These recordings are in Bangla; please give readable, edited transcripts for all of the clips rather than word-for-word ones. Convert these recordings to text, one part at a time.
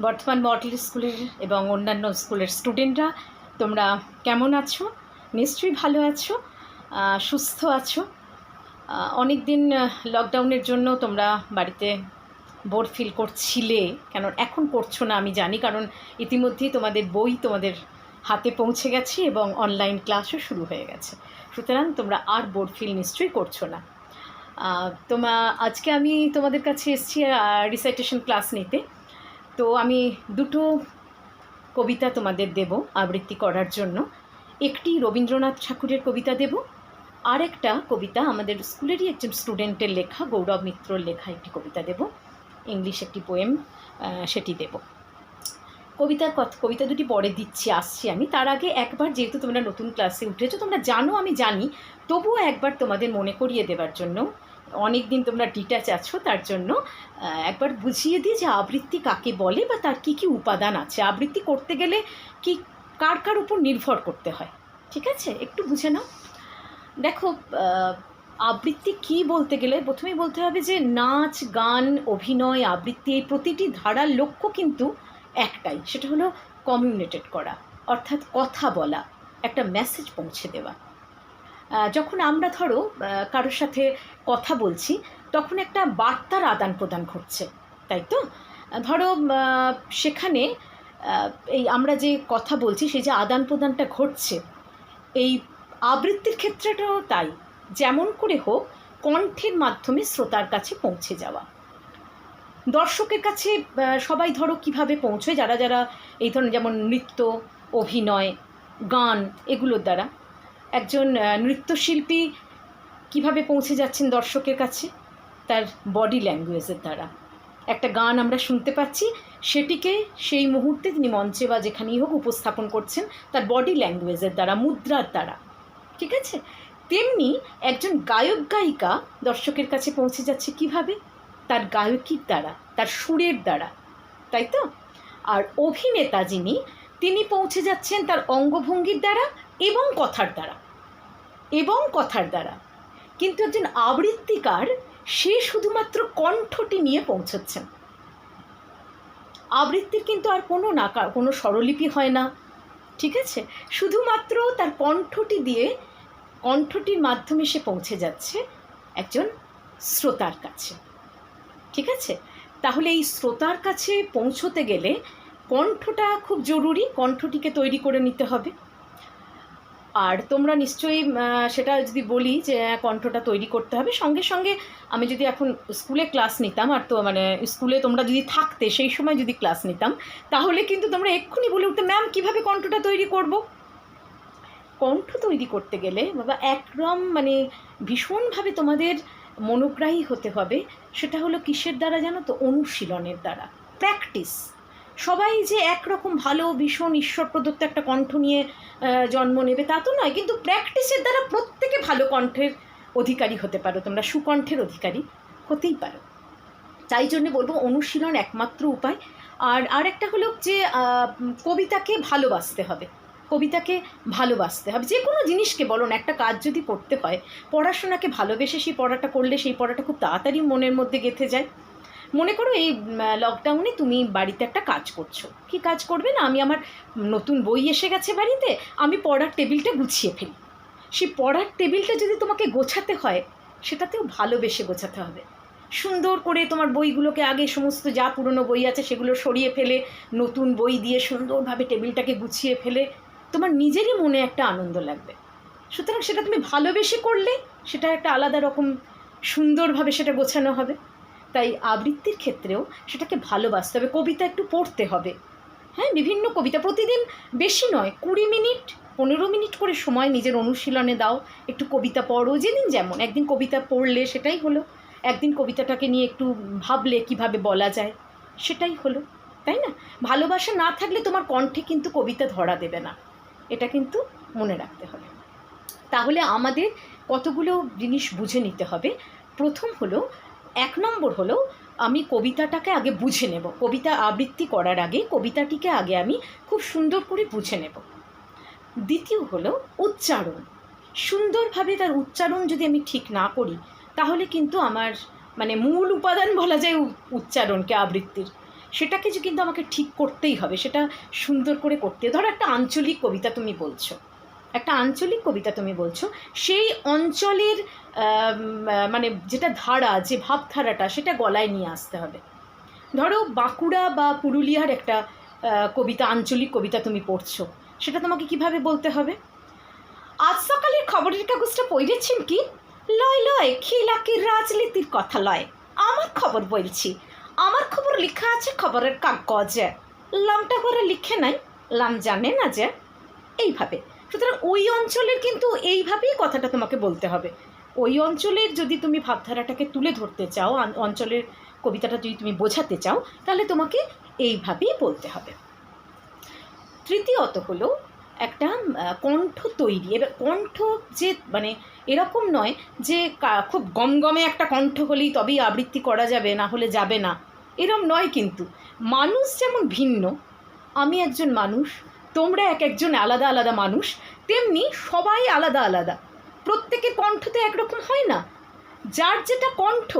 বর্তমান মডেল স্কুলের এবং অন্যান্য স্কুলের স্টুডেন্টরা তোমরা কেমন আছো? নিশ্চয়ই ভালো আছো, সুস্থ আছো। অনেক দিন লকডাউনের জন্য তোমরা বাড়িতে বোর ফিল করছিলে, কেন এখন করছো না আমি জানি, কারণ ইতিমধ্যেই তোমাদের বই তোমাদের হাতে পৌঁছে গেছে এবং অনলাইন ক্লাসও শুরু হয়ে গেছে। সুতরাং তোমরা আর বোর ফিল নিশ্চয়ই করছো না। আজকে আমি তোমাদের কাছে এসেছি রিসাইটেশন ক্লাস নিতে। তো আমি দুটো কবিতা তোমাদের দেব আবৃত্তি করার জন্য। একটি রবীন্দ্রনাথ ঠাকুরের কবিতা দেব, আর একটা কবিতা আমাদের স্কুলেরই একজন স্টুডেন্টের লেখা, গৌরব মিত্রর লেখা একটি কবিতা দেব, ইংলিশ একটি পোয়েম, সেটি দেব। কবিতা দুটি পরে দিচ্ছি, আসছি আমি। তার আগে একবার, যেহেতু তোমরা নতুন ক্লাসে উঠেছো, তোমরা জানো আমি জানি, তবুও একবার তোমাদের মনে করিয়ে দেওয়ার জন্য, অনেক দিন তোমরা ডিট্যাচ আছো তার জন্য একবার বুঝিয়ে দিই যে আবৃত্তি কাকে বলে বা তার কী কী উপাদান আছে। আবৃত্তি করতে গেলে কি কার কার উপর নির্ভর করতে হয়, ঠিক আছে? একটু বুঝে নাও। দেখো, আবৃত্তি কী বলতে গেলে প্রথমেই বলতে হবে যে নাচ, গান, অভিনয়, আবৃত্তি, এই প্রতিটি ধারার লক্ষ্য কিন্তু একটাই, সেটা হলো কমিউনিকেট করা, অর্থাৎ কথা বলা, একটা মেসেজ পৌঁছে দেওয়া। যখন আমরা ধরো কারোর সাথে কথা বলছি, তখন একটা বার্তার আদান প্রদান ঘটছে, তাই তো? ধরো সেখানে এই আমরা যে কথা বলছি, সেই যে আদান প্রদানটা ঘটছে, এই আবৃত্তির ক্ষেত্রেটাও তাই। যেমন করে হোক, কণ্ঠের মাধ্যমে শ্রোতার কাছে পৌঁছে যাওয়া। দর্শকের কাছে সবাই ধরো কিভাবে পৌঁছয়, যারা যারা এই ধরনের, যেমন নৃত্য, অভিনয়, গান, এগুলোর দ্বারা। একজন নৃত্যশিল্পী কিভাবে পৌঁছে যাচ্ছেন দর্শকের কাছে? তার বডি ল্যাঙ্গুয়েজের দ্বারা। একটা গান আমরা শুনতে পাচ্ছি, সেটিকে সেই মুহূর্তে তিনি মঞ্চে বা যেখানেই হোক উপস্থাপন করছেন তার বডি ল্যাঙ্গুয়েজের দ্বারা, মুদ্রার দ্বারা, ঠিক আছে? তেমনি একজন গায়ক গায়িকা দর্শকের কাছে পৌঁছে যাচ্ছে কিভাবে? তার গায়কির দ্বারা, তার সুরের দ্বারা, তাই তো? আর অভিনেতা যিনি, তিনি পৌঁছে যাচ্ছেন তার অঙ্গভঙ্গির দ্বারা এবং কথার দ্বারা। কিন্তু একজন আবৃত্তিকার, সে শুধুমাত্র কণ্ঠটি নিয়ে পৌঁছচ্ছেন। আবৃত্তির কিন্তু আর কোনো স্বরলিপি হয় না, ঠিক আছে? শুধুমাত্র তার কণ্ঠটি দিয়ে, কণ্ঠটির মাধ্যমে সে পৌঁছে যাচ্ছে একজন শ্রোতার কাছে, ঠিক আছে? তাহলে এই শ্রোতার কাছে পৌঁছতে গেলে কণ্ঠটা খুব জরুরি, কণ্ঠটিকে তৈরি করে নিতে হবে। আর তোমরা নিশ্চয়ই সেটা যদি বলি যে কণ্ঠটা তৈরি করতে হবে, সঙ্গে সঙ্গে আমি যদি এখন স্কুলে ক্লাস নিতাম, আর তো স্কুলে তোমরা যদি থাকতে, সেই সময় যদি ক্লাস নিতাম, তাহলে কিন্তু তোমরা এক্ষুনি বলে উঠতে, ম্যাম কীভাবে কণ্ঠটা তৈরি করব? কণ্ঠ তৈরি করতে গেলে বাবা একদম ভীষণভাবে তোমাদের মনোগ্রাহী হতে হবে। সেটা হলো কিসের দ্বারা জানো তো? অনুশীলনের দ্বারা, প্র্যাকটিস। সবাই যে একরকম ভালো ভীষণ ঈশ্বর প্রদত্ত একটা কণ্ঠ নিয়ে জন্ম নেবে তা তো নয়, কিন্তু প্র্যাকটিসের দ্বারা প্রত্যেকে ভালো কণ্ঠের অধিকারী হতে পারো, তোমরা সুকণ্ঠের অধিকারী হতেই পারো। তাই জন্যে বলবো অনুশীলন একমাত্র উপায়। আর আরেকটা হলো যে কবিতাকে ভালোবাসতে হবে, যে কোনো জিনিসকে বলো না, একটা কাজ যদি করতে হয়, পড়াশোনাকে ভালোবেসে সেই পড়াটা করলে সেই পড়াটা খুব তাড়াতাড়ি মনের মধ্যে গেঁথে যায়। মনে করো এই লকডাউনে তুমি বাড়িতে একটা কাজ করছো, কি কাজ করবে না? আমি আমার নতুন বই এসে গেছে বাড়িতে, আমি পড়ার টেবিলটা গুছিয়ে ফেলি। সেই পড়ার টেবিলটা যদি তোমাকে গোছাতে হয়, সেটাতেও ভালোবেসে গোছাতে হবে। সুন্দর করে তোমার বইগুলোকে আগে সমস্ত যা পুরনো বই আছে সেগুলো সরিয়ে ফেলে, নতুন বই দিয়ে সুন্দরভাবে টেবিলটাকে গুছিয়ে ফেলে তোমার নিজেরই মনে একটা আনন্দ লাগবে। সুতরাং সেটা তুমি ভালোবেসে করলে সেটা একটা আলাদা রকম সুন্দরভাবে সেটা গোছানো হবে। তাই আবৃত্তির ক্ষেত্রেও সেটাকে ভালোবাসতে হবে। কবিতা একটু পড়তে হবে, হ্যাঁ, বিভিন্ন কবিতা প্রতিদিন, বেশি নয়, 20 মিনিট 15 মিনিট করে সময় নিজের অনুশীলনে দাও। একটু কবিতা পড়ো, যেদিন যেমন। একদিন কবিতা পড়লে সেটাই হলো, একদিন কবিতাটাকে নিয়ে একটু ভাবলে কিভাবে বলা যায়, সেটাই হলো, তাই না? ভালোবাসা না থাকলে তোমার কণ্ঠে কিন্তু কবিতা ধরা দেবে না, এটা কিন্তু মনে রাখতে হবে। তাহলে আমাদের কতগুলো জিনিস বুঝে নিতে হবে। প্রথম হলো, 1 নম্বর হলো, আমি কবিতাটাকে আগে বুঝে নেব। কবিতা আবৃত্তি করার আগে কবিতাটিকে আগে আমি খুব সুন্দর করে বুঝে নেব। দ্বিতীয় হলো উচ্চারণ। সুন্দরভাবে তার উচ্চারণ যদি আমি ঠিক না করি, তাহলে কিন্তু আমার মূল উপাদান বলা যায় উচ্চারণকে আবৃত্তির, সেটাকে যে কিন্তু আমাকে ঠিক করতেই হবে, সেটা সুন্দর করে করতে। ধরো একটা আঞ্চলিক কবিতা তুমি বলছো, একটা আঞ্চলিক কবিতা তুমি বলছো, সেই অঞ্চলের মানে যেটা ধারা, যে ভাবধারাটা, সেটা গলায় নিয়ে আসতে হবে। ধরো বাঁকুড়া বা পুরুলিয়ার একটা কবিতা, আঞ্চলিক কবিতা তুমি পড়ছো, সেটা তোমাকে কিভাবে বলতে হবে? আজ সকালের খবরের কাগজটা পড়েছেন কি? লয় লয় খিলাকির রাজনীতির কথা লয়, আমার খবর বলছি, আমার খবর লেখা আছে খবরের কাগজে, লামটা করে লিখে নাই, লাম জানে না যে। এইভাবে, সুতরাং ওই অঞ্চলের কিন্তু এইভাবেই কথাটা তোমাকে বলতে হবে। ওই অঞ্চলের যদি তুমি ভাবধারাটাকে তুলে ধরতে চাও, অঞ্চলের কবিতাটা যদি তুমি বোঝাতে চাও, তাহলে তোমাকে এইভাবেই বলতে হবে। তৃতীয়ত হলো একটা কণ্ঠ তৈরি। এবার কণ্ঠ যে মানে এরকম নয় যে খুব গমগমে একটা কণ্ঠ হলেই তবেই আবৃত্তি করা যাবে, না হলে যাবে না, এরম নয় কিন্তু। মানুষ যেমন ভিন্ন, আমি একজন মানুষ, তোমরা এক একজন আলাদা আলাদা মানুষ, তেমনি সবাই আলাদা আলাদা, প্রত্যেকের কণ্ঠ তো একরকম হয় না। যার যেটা কণ্ঠ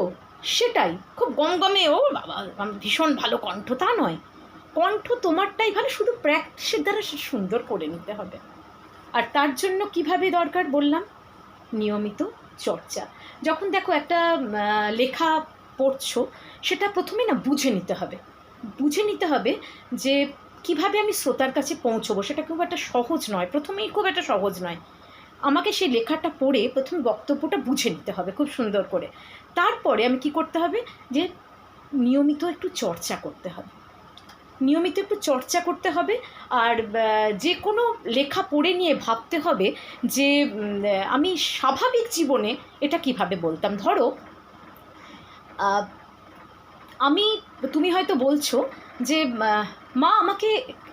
সেটাই, খুব গমগমে ও বাবা ভীষণ ভালো কণ্ঠ তা নয়, কণ্ঠ তোমারটাই ভালো, শুধু প্র্যাকটিসের দ্বারা সে সুন্দর করে নিতে হবে। আর তার জন্য কিভাবে দরকার বললাম, নিয়মিত চর্চা। যখন দেখো একটা লেখা পড়ছো, সেটা প্রথমে না বুঝে নিতে হবে, বুঝে নিতে হবে যে কিভাবে আমি শ্রোতার কাছে পৌঁছবো। সেটা খুব একটা সহজ নয়, প্রথমেই খুব একটা সহজ নয়। আমাকে সেই লেখাটা পড়ে প্রথমে বক্তব্যটা বুঝে নিতে হবে খুব সুন্দর করে। তারপরে আমি কি করতে হবে, যে নিয়মিত একটু চর্চা করতে হবে, নিয়মিত একটু চর্চা করতে হবে। আর যে কোনো লেখা পড়ে নিয়ে ভাবতে হবে যে আমি স্বাভাবিক জীবনে এটা কিভাবে বলতাম। ধরো তুমি হয়তো বলছো যে মা আমাকে,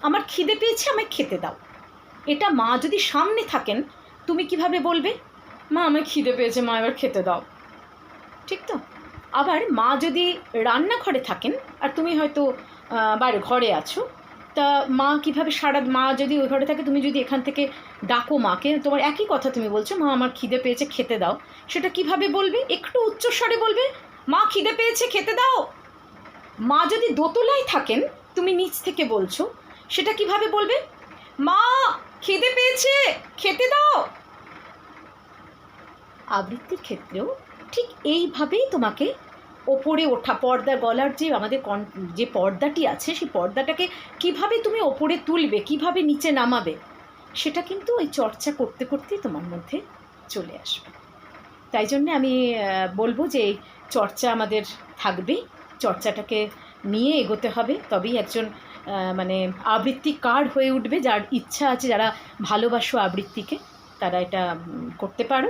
আমার খিদে পেয়েছে, আমায় খেতে দাও। এটা মা যদি সামনে থাকেন, তুমি কিভাবে বলবে? মা আমার খিদে পেয়েছে, মা এবার খেতে দাও, ঠিক তো? আবার মা যদি রান্নাঘরে থাকেন আর তুমি হয়তো বাইরে ঘরে আছো, তা মা কীভাবে মা যদি ওই ঘরে থাকে, তুমি যদি এখান থেকে ডাকো মাকে, তোমার একই কথা তুমি বলছো, মা আমার খিদে পেয়েছে খেতে দাও, সেটা কিভাবে বলবে? একটু উচ্চস্বরে বলবে, মা খিদে পেয়েছে খেতে দাও। মা যদি দোতলায় থাকেন, তুমি নিচ থেকে বলছো, সেটা কিভাবে বলবে? মা খিদে পেয়েছে খেতে দাও। আবৃত্তির ক্ষেত্রেও ঠিক এইভাবেই তোমাকে ওপরে ওঠা, পর্দা, গলার যে আমাদের যে পর্দাটি আছে, সেই পর্দাটাকে কিভাবে তুমি ওপরে তুলবে, কিভাবে নিচে নামাবে, সেটা কিন্তু ওই চর্চা করতে করতেই তোমার মধ্যে চলে আসবে। তাই জন্যে আমি বলবো যে এই চর্চা আমাদের থাকবেই, চর্চাটাকে নিয়ে এগোতে হবে, তবেই একজন মানে আবৃত্তিকার হয়ে উঠবে। যার ইচ্ছা আছে, যারা ভালোবাসো আবৃত্তিকে, তারা এটা করতে পারো।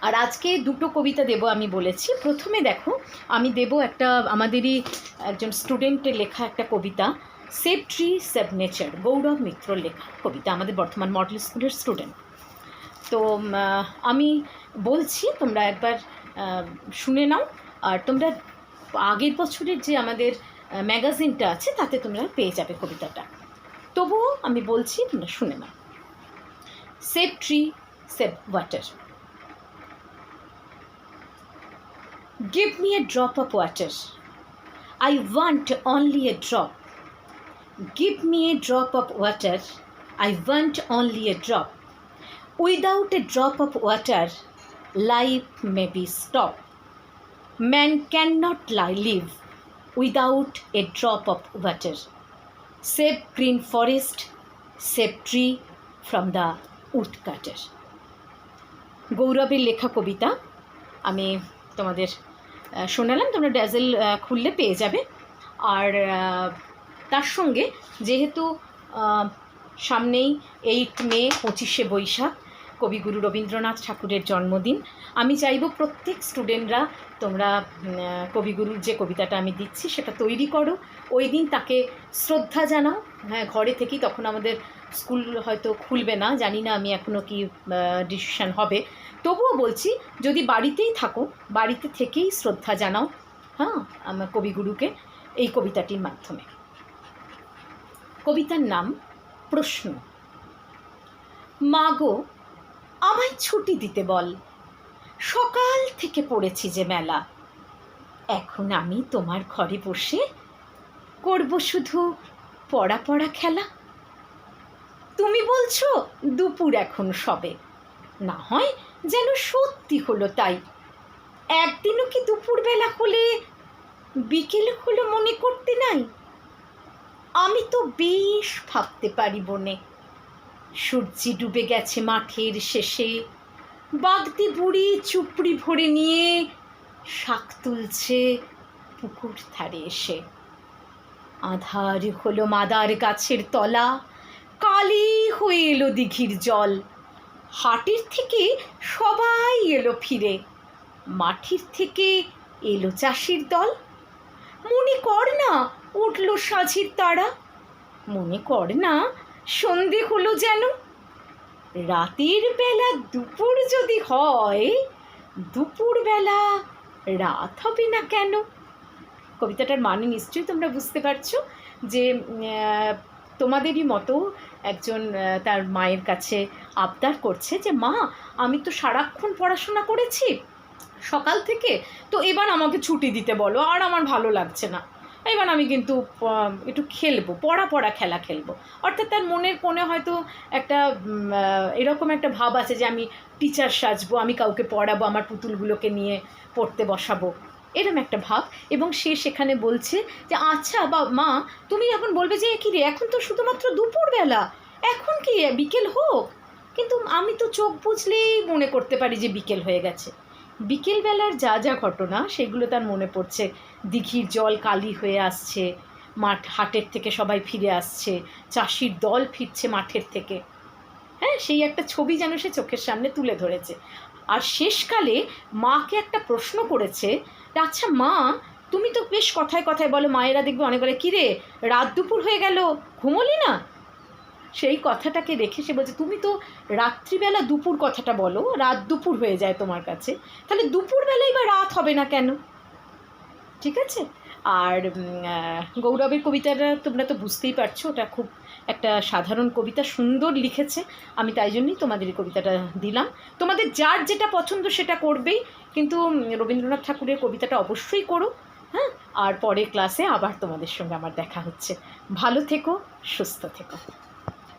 আর আজকে দুটো কবিতা দেব আমি বলেছি। প্রথমে দেখো, আমি দেব একটা আমাদেরই একজন স্টুডেন্টের লেখা একটা কবিতা, সেভ ট্রি সেভ নেচার, গৌরব মিত্রর লেখা কবিতা, আমাদের বর্ধমান মডেল স্কুলের স্টুডেন্ট। তো আমি বলছি, তোমরা একবার শুনে নাও। আর তোমরা আগের বছরের যে আমাদের ম্যাগাজিনটা আছে, তাতে তোমরা পেয়ে যাবে কবিতাটা। তবুও আমি বলছি, তোমরা শুনে নাও। Save tree save water. Give me a drop of water. I want only a drop. Give me a drop of water. I want only a drop. Without a drop of water, life may be stopped. Man cannot live without a drop of water. Save green forest, save tree from the woodcutter. গৌরবের লেখা কবিতা আমি তোমাদের শোনালাম, তোমরা ড্যাজেল খুললে পেয়ে যাবে। আর তার সঙ্গে যেহেতু সামনেই 8 মে 25শে বৈশাখ কবিগুরু রবীন্দ্রনাথ ঠাকুরের জন্মদিন, আমি চাইব প্রত্যেক স্টুডেন্টরা তোমরা কবিগুরুর যে কবিতাটা আমি দিচ্ছি সেটা তৈরি করো, ওই দিন তাকে শ্রদ্ধা জানাও। হ্যাঁ, ঘরে থেকেই, তখন আমাদের স্কুল হয়তো খুলবে না, জানি না আমি এখনও কি ডিসিশন হবে, তবুও বলছি যদি বাড়িতেই থাকো, বাড়িতে থেকেই শ্রদ্ধা জানাও হ্যাঁ আমার কবিগুরুকে এই কবিতাটির মাধ্যমে। কবিতার নাম প্রশ্ন। মাগো আমায় ছুটি দিতে বল, সকাল থেকে পড়েছি যে মেলা, এখন আমি তোমার ঘরে বসে করব শুধু পড়া পড়া খেলা। তুমি বলছো দুপুর এখন সবে, না হয় যেন সত্যি হলো তাই। একদিনও কি দুপুরবেলা হলে বিকেল হলো মনে করতে নাই? আমি তো বেশ ভাবতে পারি বনে। সূর্যি ডুবে গেছে মাঠের শেষে, বাগদি বুড়ি চুপড়ি ভরে নিয়ে শাক তুলছে পুকুর ধারে এসে। আধার হলো মাদার গাছের তলা, কালি হয়ে এলো দিঘির জল। হাটের থেকে সবাই এলো ফিরে, মাঠের থেকে এলো চাষির দল। মনে কর না উঠল সাঝির তারা, মনে কর না সন্ধে হলো যেন। রাতের বেলা দুপুর যদি হয়, দুপুরবেলা রাত হবে না কেন? কবিতাটার মানে নিশ্চয়ই তোমরা বুঝতে পারছো যে তোমাদেরই মতো একজন তার মায়ের কাছে আবদার করছে যে মা, আমি তো সারাক্ষণ পড়াশোনা করেছি সকাল থেকে, তো এবার আমাকে ছুটি দিতে বলো, আর আমার ভালো লাগছে না, এবার আমি কিন্তু একটু খেলবো, পড়া খেলা খেলবো। অর্থাৎ তার মনের কোণে হয়তো একটা এরকম একটা ভাব আছে যে আমি টিচার সাজবো, আমি কাউকে পড়াবো, আমার পুতুলগুলোকে নিয়ে পড়তে বসাবো, এরম একটা ভাব। এবং সে সেখানে বলছে যে আচ্ছা বা মা, তুমি এখন বলবে যে কী রে, এখন তো শুধুমাত্র দুপুরবেলা, এখন কি বিকেল হোক? কিন্তু আমি তো চোখ বুঝলেই মনে করতে পারি যে বিকেল হয়ে গেছে। বিকেলবেলার যা যা ঘটনা সেগুলো তার মনে পড়ছে। দিঘির জল কালি হয়ে আসছে, হাটের থেকে সবাই ফিরে আসছে, চাষির দল ফিরছে মাঠের থেকে। হ্যাঁ, সেই একটা ছবি যেন সে চোখের সামনে তুলে ধরেছে। আর শেষকালে মাকে একটা প্রশ্ন করেছে, আচ্ছা মা, তুমি তো বেশ কথায় কথায় বলো, মায়েরা দেখবে অনেক বলে, কী রে রাত দুপুর হয়ে গেল, ঘুমোলি না? সেই কথাটাকে রেখে সে বলছে, তুমি তো রাত্রিবেলা দুপুর কথাটা বলো, রাত দুপুর হয়ে যায় তোমার কাছে, তাহলে দুপুরবেলায় বা রাত হবে না কেন? ঠিক আছে। আর গৌরবের কবিতাটা তোমরা তো বুঝতেই পারছো, ওটা খুব একটা সাধারণ কবিতা, সুন্দর লিখেছে। আমি তাই জন্যই তোমাদের এই কবিতাটা দিলাম। তোমাদের যার যেটা পছন্দ সেটা করবেই, কিন্তু রবীন্দ্রনাথ ঠাকুরের কবিতাটা অবশ্যই করো। হ্যাঁ, আর পরের ক্লাসে আবার তোমাদের সঙ্গে আমার দেখা হচ্ছে। ভালো থেকো, সুস্থ থেকো।